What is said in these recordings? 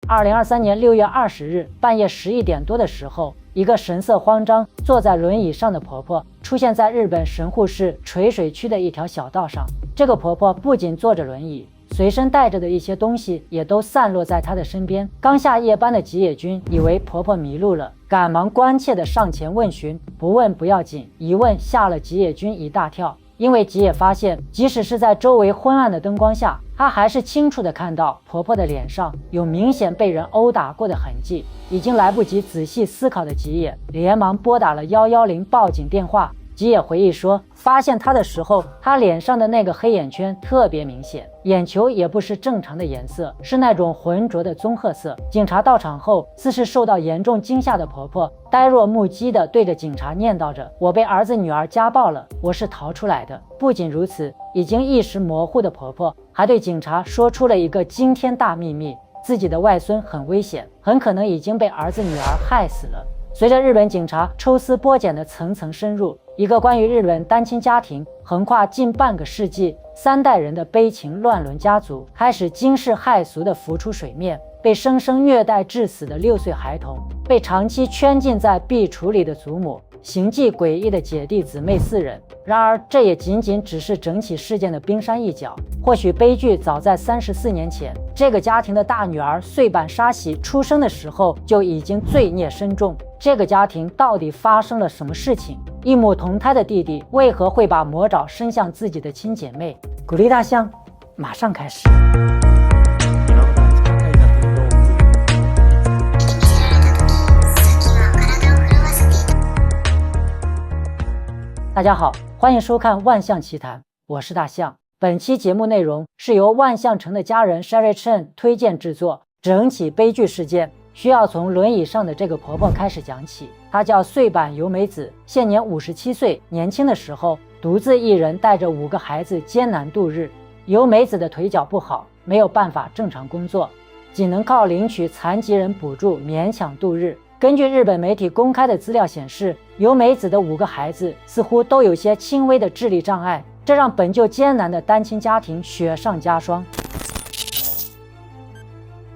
2023年6月20日半夜11点多的时候，一个神色慌张坐在轮椅上的婆婆出现在日本神户市垂水区的一条小道上。这个婆婆不仅坐着轮椅，随身带着的一些东西也都散落在她的身边。刚下夜班的吉野君以为婆婆迷路了，赶忙关切地上前问询，不问不要紧，一问吓了吉野君一大跳。因为吉野发现，即使是在周围昏暗的灯光下，他还是清楚地看到婆婆的脸上有明显被人殴打过的痕迹。已经来不及仔细思考的吉野连忙拨打了110报警电话。吉野回忆说，发现他的时候，他脸上的那个黑眼圈特别明显，眼球也不是正常的颜色，是那种浑浊的棕褐色。警察到场后，似是受到严重惊吓的婆婆呆若木鸡地对着警察念叨着：“我被儿子女儿家暴了，我是逃出来的。”不仅如此，已经意识模糊的婆婆还对警察说出了一个惊天大秘密：自己的外孙很危险，很可能已经被儿子女儿害死了。随着日本警察抽丝剥茧的层层深入，一个关于日本单亲家庭横跨近半个世纪3代人的悲情乱伦家族开始惊世骇俗地浮出水面。被生生虐待致死的6岁孩童，被长期圈禁在壁橱里的祖母，行迹诡异的姐弟姊妹4人。然而，这也仅仅只是整起事件的冰山一角。或许悲剧早在34年前，这个家庭的大女儿穗坂沙喜出生的时候就已经罪孽深重。这个家庭到底发生了什么事情？一母同胎的弟弟为何会把魔爪伸向自己的亲姐妹？鼓励大象，马上开始。大家好，欢迎收看万象奇谈，我是大象。本期节目内容是由万象城的家人 Sherry Chen 推荐制作。整起悲剧事件需要从轮椅上的这个婆婆开始讲起。她叫穗坂由美子，现年57岁。年轻的时候独自一人带着5个孩子艰难度日。由美子的腿脚不好，没有办法正常工作，仅能靠领取残疾人补助勉强度日。根据日本媒体公开的资料显示，由美子的5个孩子似乎都有些轻微的智力障碍，这让本就艰难的单亲家庭雪上加霜。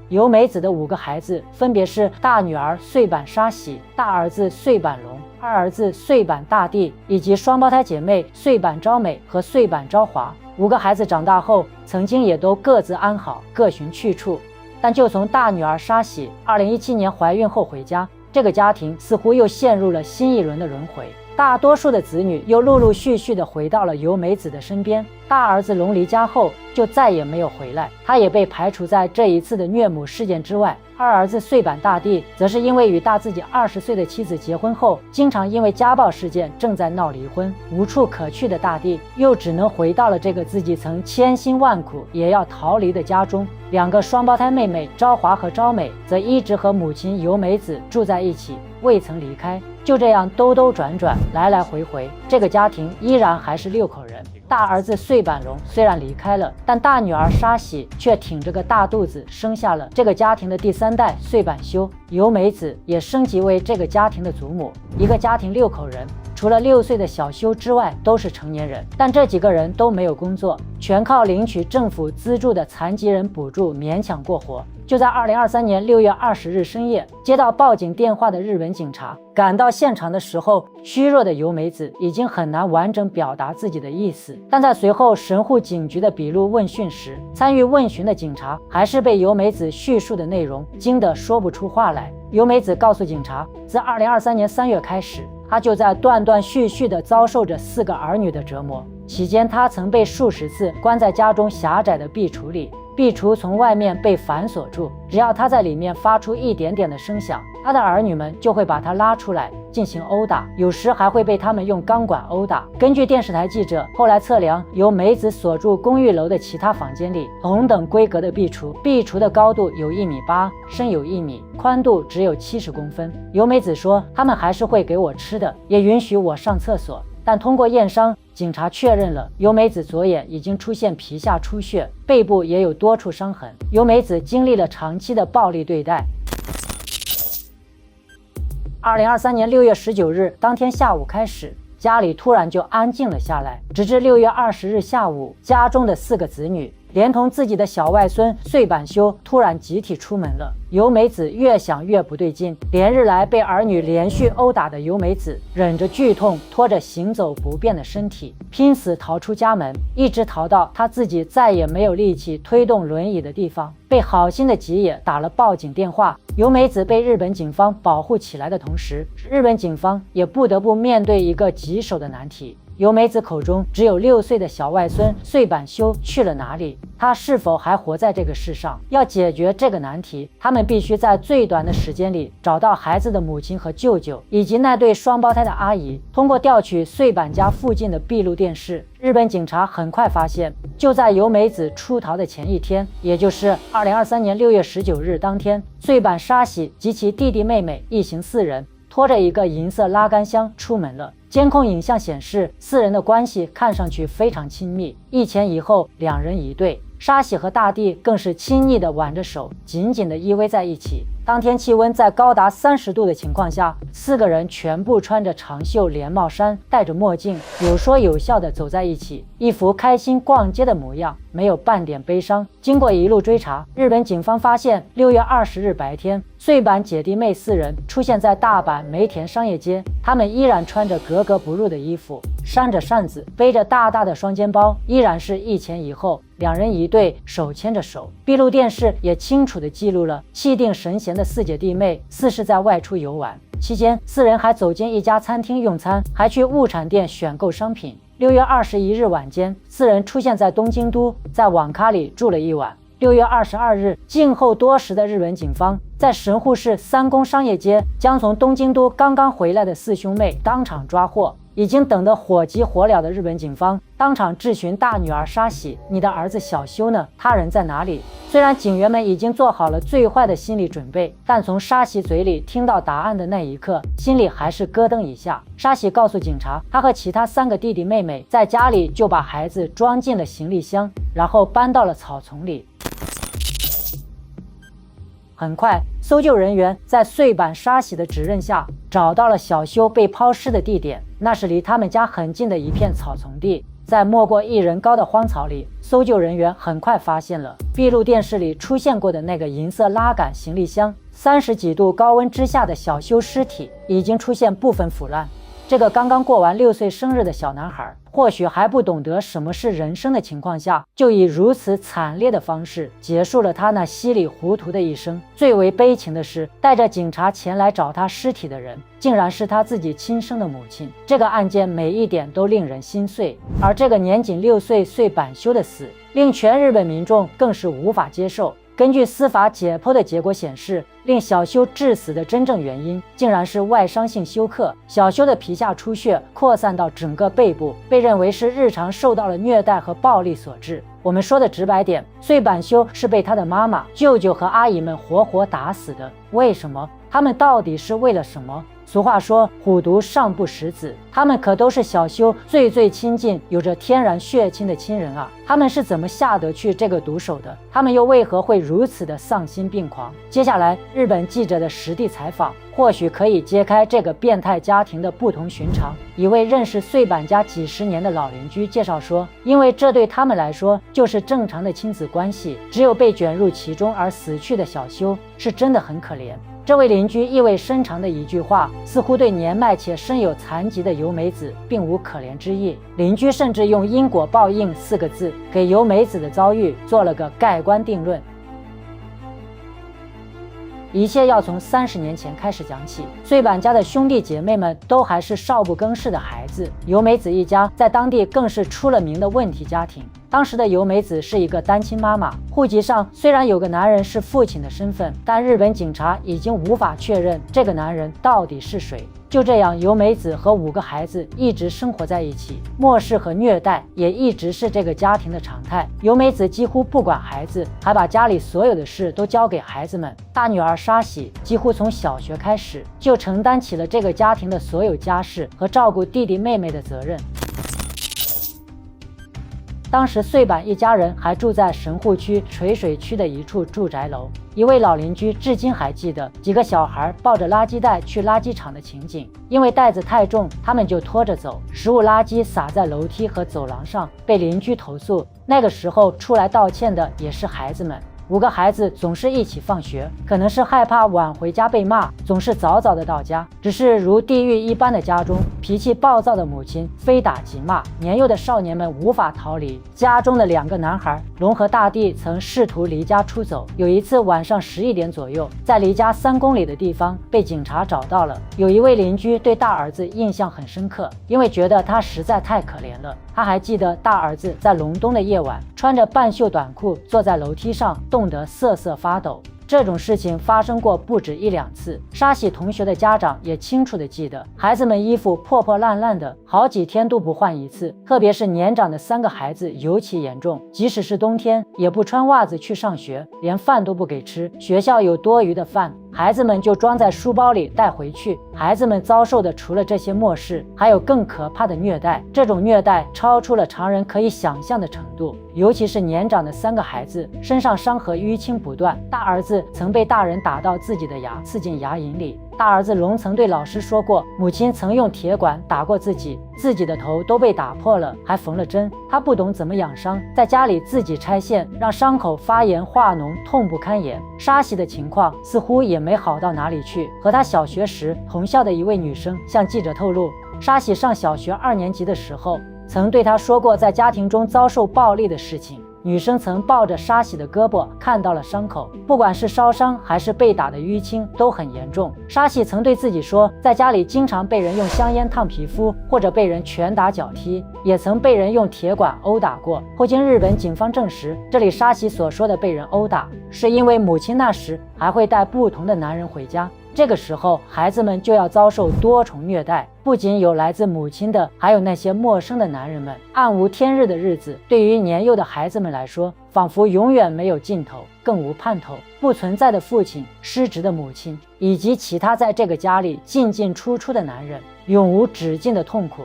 由美子的5个孩子分别是大女儿穗坂沙喜、大儿子穗坂龙、二儿子穗坂大地，以及双胞胎姐妹穗坂昭美和穗坂昭华。5个孩子长大后，曾经也都各自安好，各寻去处。但就从大女儿沙喜2017年怀孕后回家，这个家庭似乎又陷入了新一轮的轮回。大多数的子女又陆陆续续地回到了由美子的身边。大儿子龙离家后就再也没有回来，他也被排除在这一次的虐母事件之外。二儿子穗坂大地则是因为与大自己20岁的妻子结婚后，经常因为家暴事件正在闹离婚，无处可去的大地又只能回到了这个自己曾千辛万苦也要逃离的家中。2个双胞胎妹妹昭华和昭美则一直和母亲由美子住在一起，未曾离开。就这样兜兜转转，来来回回，这个家庭依然还是6口人。大儿子穗坂龙虽然离开了，但大女儿沙喜却挺着个大肚子生下了这个家庭的第3代穗坂修。由美子也升级为这个家庭的祖母。一个家庭6口人，除了6岁的小修之外都是成年人，但这几个人都没有工作，全靠领取政府资助的残疾人补助勉强过活。就在2023年6月20日深夜，接到报警电话的日本警察赶到现场的时候，虚弱的由美子已经很难完整表达自己的意思。但在随后神户警局的笔录问讯时，参与问询的警察还是被由美子叙述的内容惊得说不出话来。由美子告诉警察，自2023年3月开始，她就在断断续续地遭受着4个儿女的折磨。期间，她曾被数十次关在家中狭窄的壁橱里，壁橱从外面被反锁住，只要她在里面发出一点点的声响，她的儿女们就会把她拉出来进行殴打，有时还会被他们用钢管殴打。根据电视台记者后来测量，由美子所住公寓楼的其他房间里，同等规格的壁橱的高度有1.8米，深有1米，宽度只有70公分。由美子说，他们还是会给我吃的，也允许我上厕所。但通过验伤，警察确认了由美子左眼已经出现皮下出血，背部也有多处伤痕。由美子经历了长期的暴力对待。2023年6月19日当天下午开始，家里突然就安静了下来，直至6月20日下午，家中的4个子女连同自己的小外孙穗坂修突然集体出门了。由美子越想越不对劲，连日来被儿女连续殴打的由美子忍着剧痛，拖着行走不便的身体，拼死逃出家门，一直逃到她自己再也没有力气推动轮椅的地方，被好心的吉野打了报警电话。由美子被日本警方保护起来的同时，日本警方也不得不面对一个棘手的难题。由美子口中只有6岁的小外孙穗坂修去了哪里？他是否还活在这个世上？要解决这个难题，他们必须在最短的时间里找到孩子的母亲和舅舅，以及那对双胞胎的阿姨。通过调取穗坂家附近的闭路电视，日本警察很快发现，就在由美子出逃的前一天，也就是2023年6月19日当天，穗坂沙喜及其弟弟妹妹一行4人拖着一个银色拉杆箱出门了。监控影像显示，4人的关系看上去非常亲密，一前一后，2人一对。沙喜和大地更是亲昵地挽着手，紧紧地依偎在一起。当天气温在高达30度的情况下，4个人全部穿着长袖连帽衫，戴着墨镜，有说有笑地走在一起，一副开心逛街的模样，没有半点悲伤。经过一路追查，日本警方发现6月20日白天，穗坂姐弟妹4人出现在大阪梅田商业街，他们依然穿着格格不入的衣服，扇着扇子，背着大大的双肩包，依然是一前一后，2人一对，手牵着手。闭路电视也清楚地记录了气定神闲的4姐弟妹似是在外出游玩。期间，4人还走进一家餐厅用餐，还去物产店选购商品。6月21日晚间，4人出现在东京都，在网咖里住了一晚。6月22日，静候多时的日本警方在神户市三宫商业街将从东京都刚刚回来的4兄妹当场抓获。已经等得火急火燎的日本警方当场质询大女儿沙喜：“你的儿子小修呢？他人在哪里？”虽然警员们已经做好了最坏的心理准备，但从沙喜嘴里听到答案的那一刻，心里还是咯噔一下。沙喜告诉警察，他和其他3个弟弟妹妹在家里就把孩子装进了行李箱，然后搬到了草丛里。很快，搜救人员在穗坂沙喜的指认下找到了小修被抛尸的地点，那是离他们家很近的一片草丛地。在没过1人高的荒草里，搜救人员很快发现了闭路电视里出现过的那个银色拉杆行李箱。30几度高温之下的小修尸体已经出现部分腐烂。这个刚刚过完6岁生日的小男孩，或许还不懂得什么是人生的情况下，就以如此惨烈的方式结束了他那稀里糊涂的一生。最为悲情的是，带着警察前来找他尸体的人，竟然是他自己亲生的母亲。这个案件每一点都令人心碎，而这个年仅6岁穗坂修的死，令全日本民众更是无法接受。根据司法解剖的结果显示，令小修致死的真正原因竟然是外伤性休克。小修的皮下出血扩散到整个背部，被认为是日常受到了虐待和暴力所致。我们说的直白点，穗坂修是被他的妈妈、舅舅和阿姨们活活打死的。为什么？他们到底是为了什么？俗话说，虎毒尚不食子，他们可都是小修最亲近、有着天然血亲的亲人啊！他们是怎么下得去这个毒手的？他们又为何会如此的丧心病狂？接下来，日本记者的实地采访，或许可以揭开这个变态家庭的不同寻常。一位认识穗坂家几十年的老邻居介绍说，因为这对他们来说就是正常的亲子关系，只有被卷入其中而死去的小修是真的很可怜。这位邻居意味深长的一句话，似乎对年迈且身有残疾的由美子并无可怜之意。邻居甚至用因果报应4个字给由美子的遭遇做了个盖棺定论。一切要从30年前开始讲起。穗坂家的兄弟姐妹们都还是少不更事的孩子，由美子一家在当地更是出了名的问题家庭。当时的由美子是一个单亲妈妈，户籍上虽然有个男人是父亲的身份，但日本警察已经无法确认这个男人到底是谁。就这样，由美子和5个孩子一直生活在一起，漠视和虐待也一直是这个家庭的常态。由美子几乎不管孩子，还把家里所有的事都交给孩子们。大女儿沙喜几乎从小学开始就承担起了这个家庭的所有家事和照顾弟弟妹妹的责任。当时穗坂一家人还住在神户区垂水区的一处住宅楼。一位老邻居至今还记得几个小孩抱着垃圾袋去垃圾场的情景，因为袋子太重，他们就拖着走，食物垃圾洒在楼梯和走廊上，被邻居投诉。那个时候出来道歉的也是孩子们。5个孩子总是一起放学，可能是害怕晚回家被骂，总是早早的到家。只是如地狱一般的家中，脾气暴躁的母亲非打即骂，年幼的少年们无法逃离。家中的2个男孩龙和大地曾试图离家出走，有一次晚上11点左右，在离家3公里的地方被警察找到了。有一位邻居对大儿子印象很深刻，因为觉得他实在太可怜了。他还记得大儿子在隆冬的夜晚，穿着半袖短裤坐在楼梯上，冻得瑟瑟发抖。这种事情发生过不止1、2次。沙喜同学的家长也清楚地记得，孩子们衣服破破烂烂的，好几天都不换一次，特别是年长的3个孩子尤其严重，即使是冬天也不穿袜子去上学，连饭都不给吃，学校有多余的饭，孩子们就装在书包里带回去。孩子们遭受的除了这些漠视，还有更可怕的虐待，这种虐待超出了常人可以想象的程度。尤其是年长的3个孩子，身上伤和淤青不断，大儿子曾被大人打到自己的牙刺进牙龈里。大儿子龙曾对老师说过，母亲曾用铁管打过自己，自己的头都被打破了，还缝了针。他不懂怎么养伤，在家里自己拆线，让伤口发炎化脓，痛不堪言。沙喜的情况似乎也没好到哪里去。和他小学时同校的一位女生向记者透露，沙喜上小学2年级的时候，曾对他说过在家庭中遭受暴力的事情。女生曾抱着沙喜的胳膊，看到了伤口，不管是烧伤还是被打的淤青都很严重。沙喜曾对自己说，在家里经常被人用香烟烫皮肤，或者被人拳打脚踢，也曾被人用铁管殴打过。后经日本警方证实，这里沙喜所说的被人殴打，是因为母亲那时还会带不同的男人回家。这个时候，孩子们就要遭受多重虐待，不仅有来自母亲的，还有那些陌生的男人们。暗无天日的日子，对于年幼的孩子们来说，仿佛永远没有尽头，更无盼头。不存在的父亲，失职的母亲，以及其他在这个家里进进出出的男人，永无止境的痛苦。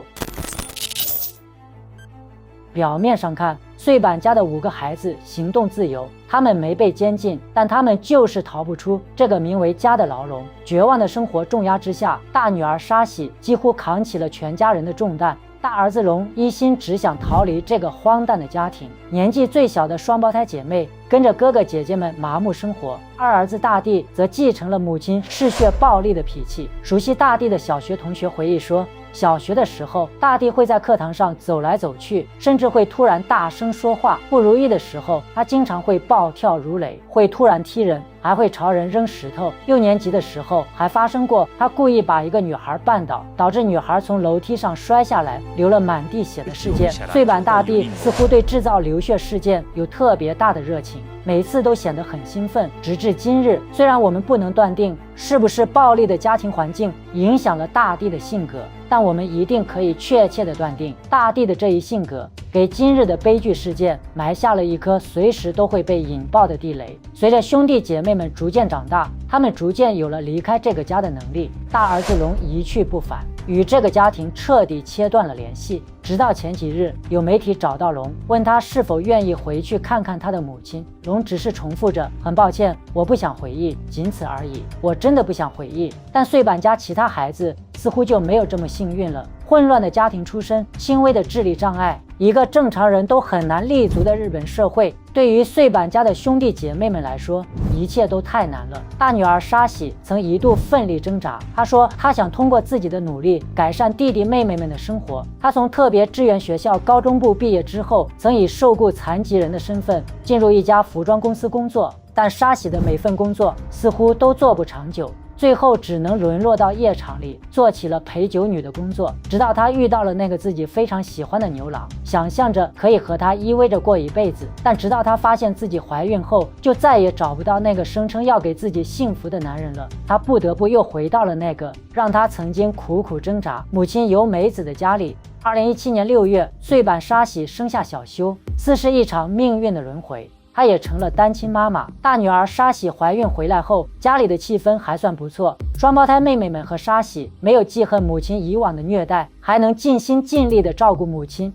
表面上看，穗坂家的5个孩子行动自由，他们没被监禁，但他们就是逃不出这个名为家的牢笼。绝望的生活重压之下，大女儿沙喜几乎扛起了全家人的重担，大儿子龙一心只想逃离这个荒诞的家庭。年纪最小的双胞胎姐妹跟着哥哥姐姐们麻木生活，二儿子大地则继承了母亲嗜血暴力的脾气。熟悉大地的小学同学回忆说，小学的时候，大地会在课堂上走来走去，甚至会突然大声说话。不如意的时候，他经常会暴跳如雷，会突然踢人，还会朝人扔石头。6年级的时候，还发生过他故意把一个女孩绊倒，导致女孩从楼梯上摔下来，流了满地血的事件。穗坂大地似乎对制造流血事件有特别大的热情，每次都显得很兴奋。直至今日，虽然我们不能断定是不是暴力的家庭环境影响了大地的性格，但我们一定可以确切地断定，大地的这一性格给今日的悲剧事件埋下了一颗随时都会被引爆的地雷。随着兄弟姐妹们逐渐长大，他们逐渐有了离开这个家的能力。大儿子龙一去不返，与这个家庭彻底切断了联系。直到前几日，有媒体找到龙，问他是否愿意回去看看他的母亲。龙只是重复着，很抱歉，我不想回忆，仅此而已。我真的不想回忆。但穗坂家其他孩子似乎就没有这么幸运了。混乱的家庭出身，轻微的智力障碍，一个正常人都很难立足的日本社会，对于穗坂家的兄弟姐妹们来说，一切都太难了。大女儿沙喜曾一度奋力挣扎，她说她想通过自己的努力改善弟弟妹妹们的生活。她从特别支援学校高中部毕业之后，曾以受雇残疾人的身份进入一家服装公司工作，但沙喜的每份工作似乎都做不长久，最后只能沦落到夜场里做起了陪酒女的工作。直到她遇到了那个自己非常喜欢的牛郎，想象着可以和他依偎着过一辈子，但直到她发现自己怀孕后，就再也找不到那个声称要给自己幸福的男人了。她不得不又回到了那个让她曾经苦苦挣扎母亲由美子的家里。2017年6月，穗坂沙喜生下小修，似是一场命运的轮回，她也成了单亲妈妈。大女儿沙喜怀孕回来后，家里的气氛还算不错。双胞胎妹妹们和沙喜没有记恨母亲以往的虐待，还能尽心尽力地照顾母亲。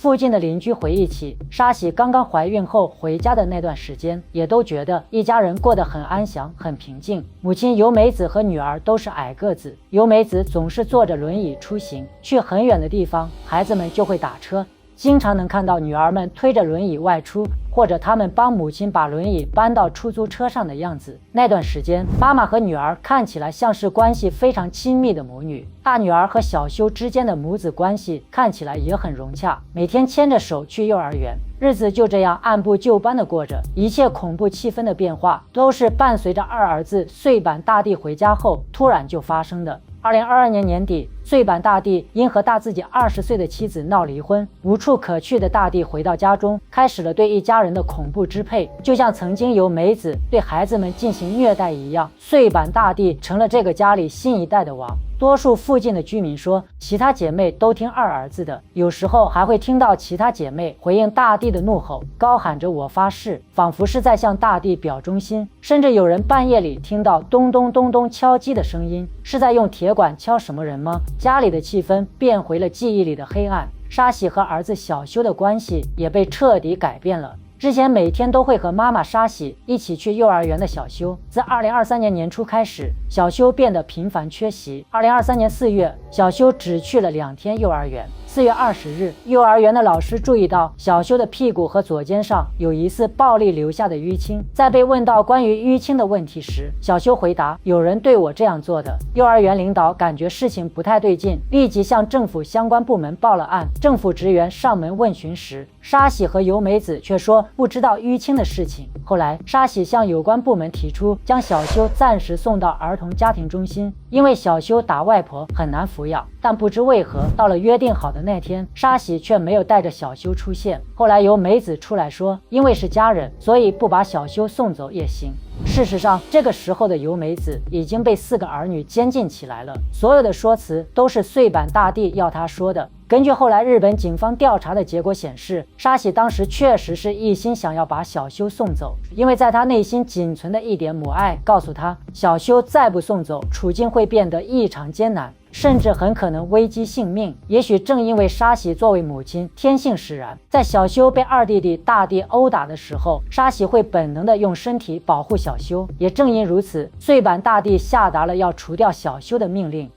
附近的邻居回忆起沙喜刚刚怀孕后回家的那段时间，也都觉得一家人过得很安详很平静。母亲由美子和女儿都是矮个子，由美子总是坐着轮椅出行，去很远的地方孩子们就会打车，经常能看到女儿们推着轮椅外出，或者他们帮母亲把轮椅搬到出租车上的样子。那段时间，妈妈和女儿看起来像是关系非常亲密的母女。大女儿和小修之间的母子关系看起来也很融洽，每天牵着手去幼儿园，日子就这样按部就班的过着。一切恐怖气氛的变化都是伴随着二儿子岁坂大帝回家后突然就发生的。2022年年底，岁坂大帝因和大自己20岁的妻子闹离婚，无处可去的大帝回到家中，开始了对一家人的恐怖支配，就像曾经由美子对孩子们进行虐待一样，岁坂大帝成了这个家里新一代的王。多数附近的居民说，其他姐妹都听二儿子的，有时候还会听到其他姐妹回应大帝的怒吼，高喊着我发誓，仿佛是在向大帝表忠心。甚至有人半夜里听到咚咚咚咚敲击的声音，是在用铁管敲什么人吗？家里的气氛变回了记忆里的黑暗。沙喜和儿子小修的关系也被彻底改变了。之前每天都会和妈妈沙喜一起去幼儿园的小修，自2023年年初开始，小修变得频繁缺席。2023年4月，小修只去了2天幼儿园。4月20日，幼儿园的老师注意到小修的屁股和左肩上有疑似暴力留下的淤青。在被问到关于淤青的问题时，小修回答：“有人对我这样做的。”幼儿园领导感觉事情不太对劲，立即向政府相关部门报了案。政府职员上门问询时，沙喜和由美子却说不知道淤青的事情。后来，沙喜向有关部门提出将小修暂时送到儿童家庭中心，因为小修打外婆很难抚养。但不知为何，到了约定好的那天，沙喜却没有带着小修出现。后来由美子出来说，因为是家人，所以不把小修送走也行。事实上，这个时候的由美子已经被4个儿女监禁起来了，所有的说辞都是岁坂大帝要他说的。根据后来日本警方调查的结果显示，沙喜当时确实是一心想要把小修送走，因为在他内心仅存的一点母爱告诉他，小修再不送走，处境会变得异常艰难，甚至很可能危及性命。也许正因为沙喜作为母亲天性使然，在小修被二弟弟大帝殴打的时候，沙喜会本能的用身体保护小修。也正因如此，岁坂大帝下达了要除掉小修的命令。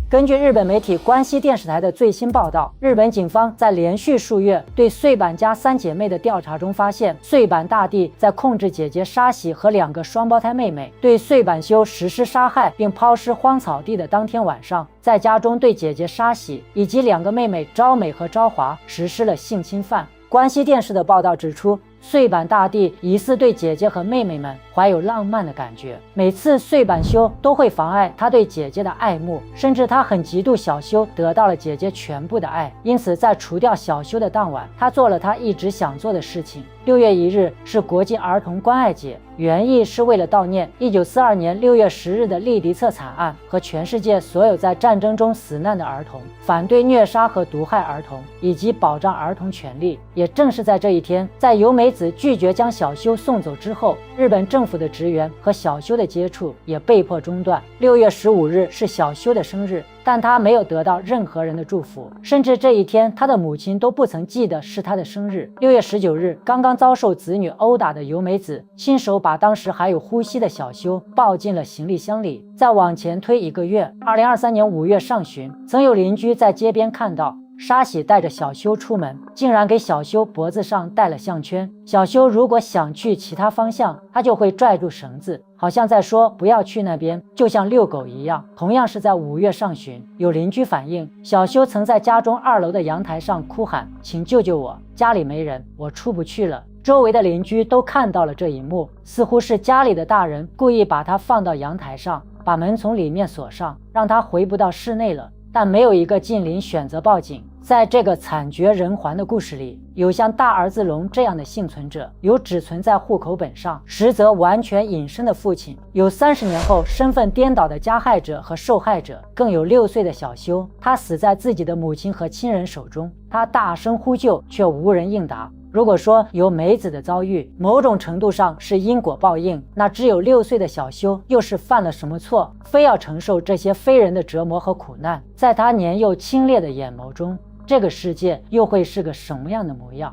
根据日本媒体关西电视台的最新报道，日本警方在连续数月对岁坂家3姐妹的调查中发现，岁坂大帝在控制姐姐沙喜和2个双胞胎妹妹，对岁坂修实施杀害并抛尸荒草地的当天晚上，在家中对姐姐沙喜以及2个妹妹昭美和昭华实施了性侵犯。关西电视的报道指出，岁坂大帝疑似对姐姐和妹妹们怀有浪漫的感觉，每次岁坂修都会妨碍他对姐姐的爱慕，甚至他很嫉妒小修得到了姐姐全部的爱。因此在除掉小修的当晚，他做了他一直想做的事情。6月1日是国际儿童关爱节，原意是为了悼念1942年6月10日的利迪策惨案和全世界所有在战争中死难的儿童，反对虐杀和毒害儿童，以及保障儿童权利。也正是在这一天，在由美子拒绝将小修送走之后，日本政府的职员和小修的接触也被迫中断。6月15日是小修的生日，但他没有得到任何人的祝福，甚至这一天他的母亲都不曾记得是他的生日。6月19日，刚刚遭受子女殴打的由美子亲手把当时还有呼吸的小修抱进了行李箱里。再往前推1个月，2023年5月上旬，曾有邻居在街边看到沙喜带着小修出门，竟然给小修脖子上戴了项圈。小修如果想去其他方向，他就会拽住绳子，好像在说不要去那边，就像遛狗一样。同样是在5月上旬，有邻居反映，小修曾在家中2楼的阳台上哭喊：“请救救我，家里没人，我出不去了。”周围的邻居都看到了这一幕，似乎是家里的大人故意把他放到阳台上，把门从里面锁上，让他回不到室内了。但没有一个近邻选择报警。在这个惨绝人寰的故事里，有像大儿子龙这样的幸存者，有只存在户口本上，实则完全隐身的父亲，有30年后身份颠倒的加害者和受害者，更有6岁的小修，他死在自己的母亲和亲人手中。他大声呼救，却无人应答。如果说由梅子的遭遇某种程度上是因果报应，那只有6岁的小修又是犯了什么错，非要承受这些非人的折磨和苦难？在他年幼清冽的眼眸中，这个世界又会是个什么样的模样？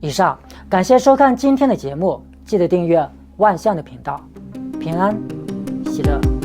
以上，感谢收看今天的节目，记得订阅万象的频道，平安喜乐。